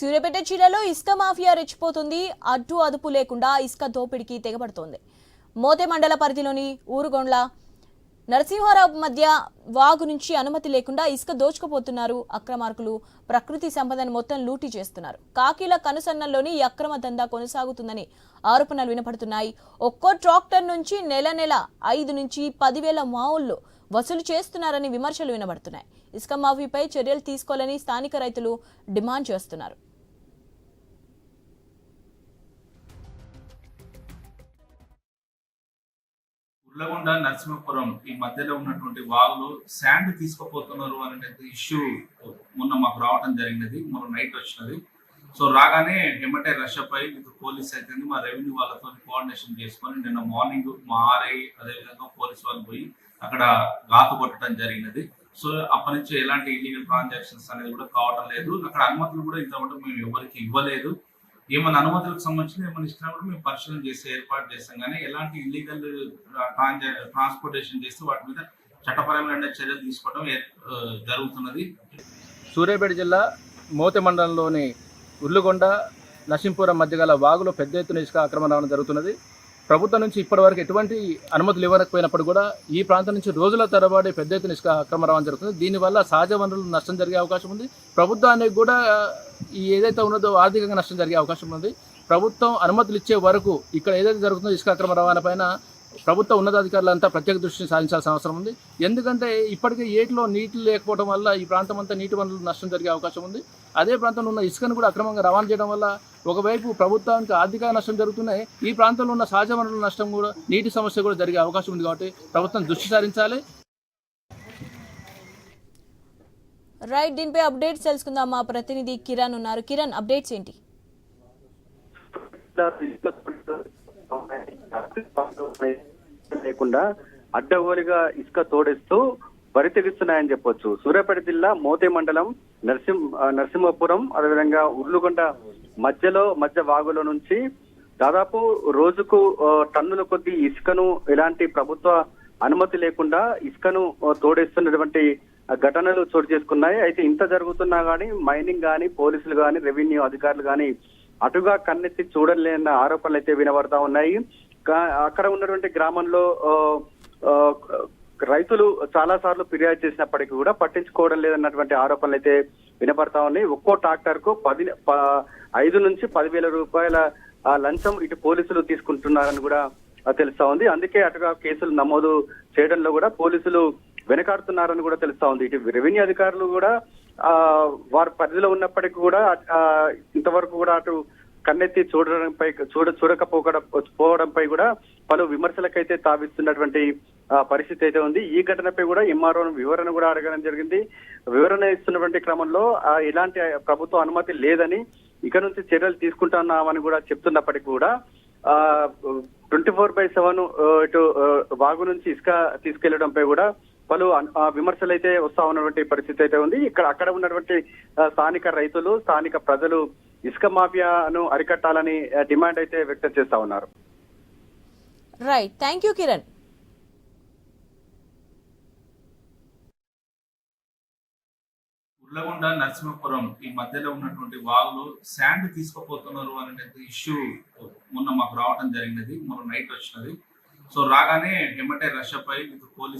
సూర్యాపేట జిల్లాలో ఇసుక మాఫియా రెచ్చిపోతుంది. అడ్డు అదుపు లేకుండా ఇసుక దోపిడీకి తెగబడుతోంది. మోతే మండల పరిధిలోని ఊరుగొండ్ల నరసింహారావు మధ్య వాగు నుంచి అనుమతి లేకుండా ఇసుక దోచుకుపోతున్నారు అక్రమార్కులు. ప్రకృతి సంపదను మొత్తం లూటీ చేస్తున్నారు. కాకిల కనుసన్నల్లోని ఈ అక్రమ దందా కొనసాగుతుందని ఆరోపణలు వినపడుతున్నాయి. ఒక్కో ట్రాక్టర్ నుంచి నెల 5 నుంచి 10,000 మావుళ్లు వసూలు చేస్తున్నారని విమర్శలు వినబడుతున్నాయి. ఇసుక మాఫీపై చర్యలు తీసుకోవాలని స్థానిక రైతులు డిమాండ్ చేస్తున్నారు. ఉర్లగొండ నరసింహపురం ఈ మధ్యలో ఉన్నటువంటి వాళ్ళు శాండ్ తీసుకుపోతున్నారు అనే ఇష్యూ మొన్న మాకు రావడం జరిగినది. మొన్న నైట్ వచ్చినది. సో రాగానే ఎమ్మటే రషపై విత్ పోలీస్ అయితే మా రెవెన్యూ వాళ్ళతో కోఆర్డినేషన్ చేసుకొని నిన్న మార్నింగ్ మా ఆర్ఐ అదేవిధంగా పోలీస్ వాళ్ళు పోయి అక్కడ గాతు కొట్టడం జరిగినది. సో అప్పటి నుంచి ఎలాంటి ఇల్లీగల్ ట్రాన్సాక్షన్స్ అనేది కూడా కావడం లేదు. అక్కడ అనుమతులు కూడా ఇంతవరకు మేము ఎవరికి ఇవ్వలేదు. ఏమైనా అనుమతులకు సంబంధించిన ఏమైనా ఇచ్చినా కూడా మేము పరిశీలన చేసి ఏర్పాటు చేస్తాం. కానీ ఎలాంటి ఇల్లీగల్ ట్రాన్స్పోర్టేషన్ చేస్తే వాటి మీద చట్టపరమైన చర్యలు తీసుకోవడం జరుగుతున్నది. సూర్యాపేట జిల్లా మోతే మండలంలోని ఉర్లుగొండ నరసింపురం మధ్య గల వాగులో పెద్ద ఎత్తున ఇసుక ఆక్రమణ రావడం జరుగుతున్నది. ప్రభుత్వం నుంచి ఇప్పటివరకు ఎటువంటి అనుమతులు ఇవ్వకపోయినప్పుడు కూడా ఈ ప్రాంతం నుంచి రోజుల తరబడి పెద్ద ఎత్తున ఇసుక ఆక్రమణ రావడం జరుగుతుంది. దీనివల్ల సహజ వనరులు నష్టం జరిగే అవకాశం ఉంది. ప్రభుత్వానికి కూడా ఈ ఏదైతే ఉన్నదో ఆర్థికంగా నష్టం జరిగే అవకాశం ఉంది. ప్రభుత్వం అనుమతులు ఇచ్చే వరకు ఇక్కడ ఏదైతే జరుగుతుందో ఇసుక అక్రమ రవాణా పైన ప్రభుత్వ ఉన్నతాధికారులంతా ప్రత్యేక దృష్టిని సాధించాల్సిన అవసరం ఉంది. ఎందుకంటే ఇప్పటికే ఏటిలో నీళ్లు లేకపోవడం వల్ల ఈ ప్రాంతం అంతా నీటి వనరులు నష్టం జరిగే అవకాశం ఉంది. అదే ప్రాంతంలో ఉన్న ఇసుకను కూడా అక్రమంగా రవాణా చేయడం వల్ల ఒకవైపు ప్రభుత్వానికి ఆర్థిక నష్టం జరుగుతున్నాయి, ఈ ప్రాంతంలో ఉన్న సహజ వనరుల నష్టం కూడా నీటి సమస్య కూడా జరిగే అవకాశం ఉంది. కాబట్టి ప్రభుత్వం దృష్టి సారించాలి. రైట్, దీనిపై అప్డేట్స్ తెలుసుకుందాం. మా ప్రతినిధి కిరణ్ ఉన్నారు. కిరణ్, అప్డేట్స్ ఏంటి? లేకుండా అడ్డగోలుగా ఇసుక తోడేస్తూ బరితెగిస్తున్నాయని చెప్పొచ్చు. సూర్యాపేట జిల్లా మోతే మండలం నరసింహపురం అదేవిధంగా ఉర్లుగొండ మధ్య వాగులో నుంచి దాదాపు రోజుకు టన్నుల కొద్ది ఇసుకను ఎలాంటి ప్రభుత్వ అనుమతి లేకుండా ఇసుకను తోడేస్తున్నటువంటి ఘటనలు చోటు చేసుకున్నాయి. అయితే ఇంత జరుగుతున్నా గానీ మైనింగ్ గానీ పోలీసులు గానీ రెవెన్యూ అధికారులు గానీ అటుగా కన్నెత్తి చూడలేని ఆరోపణలు అయితే వినబడతా ఉన్నాయి. అక్కడ ఉన్నటువంటి గ్రామంలో రైతులు చాలా సార్లు ఫిర్యాదు చేసినప్పటికీ కూడా పట్టించుకోవడం లేదన్నటువంటి ఆరోపణలు అయితే వినపడతా ఉన్నాయి. ఒక్కో ట్రాక్టర్ కు 5 నుంచి 10,000 రూపాయల లంచం ఇటు పోలీసులు తీసుకుంటున్నారని కూడా తెలుస్తా ఉంది. అందుకే అటుగా కేసులు నమోదు చేయడంలో కూడా పోలీసులు వెనకాడుతున్నారని కూడా తెలుస్తా ఉంది. ఇటు రెవెన్యూ అధికారులు కూడా వారి పరిధిలో ఉన్నప్పటికీ కూడా ఇంతవరకు కూడా అటు కన్నెత్తి చూడకపోవడంపై కూడా పలు విమర్శలకైతే తావిస్తున్నటువంటి పరిస్థితి అయితే ఉంది. ఈ ఘటనపై కూడా ఎంఆర్ఓ వివరణ కూడా అడగడం జరిగింది. వివరణ ఇస్తున్నటువంటి క్రమంలో ఎలాంటి ప్రభుత్వ అనుమతి లేదని ఇక నుంచి చర్యలు తీసుకుంటున్నామని కూడా చెప్తున్నప్పటికీ కూడా 24/7 ఇటు వాగు నుంచి ఇసుక తీసుకెళ్లడంపై కూడా పలు విమర్శలు అయితే వస్తా ఉన్నటువంటి పరిస్థితి అయితే ఉంది. అక్కడ ఉన్నటువంటి స్థానిక రైతులు స్థానిక ప్రజలు ఇసుక మాఫియాను అరికట్టాలని డిమాండ్ అయితే వ్యక్తం చేస్తా ఉన్నారు. Right, thank you Kiran. Urlagonda Narasimhapuram ఈ మధ్యలో ఉన్నటువంటి వాళ్ళు శాండ్ తీసుకుపోతున్నారు అనే ఇష్యూ మొన్న మాకు రావడం జరిగినది. మొన్న నైట్ వచ్చినది. సో రాగానే ఎమ్మటే రషపై విత్ పోలీస్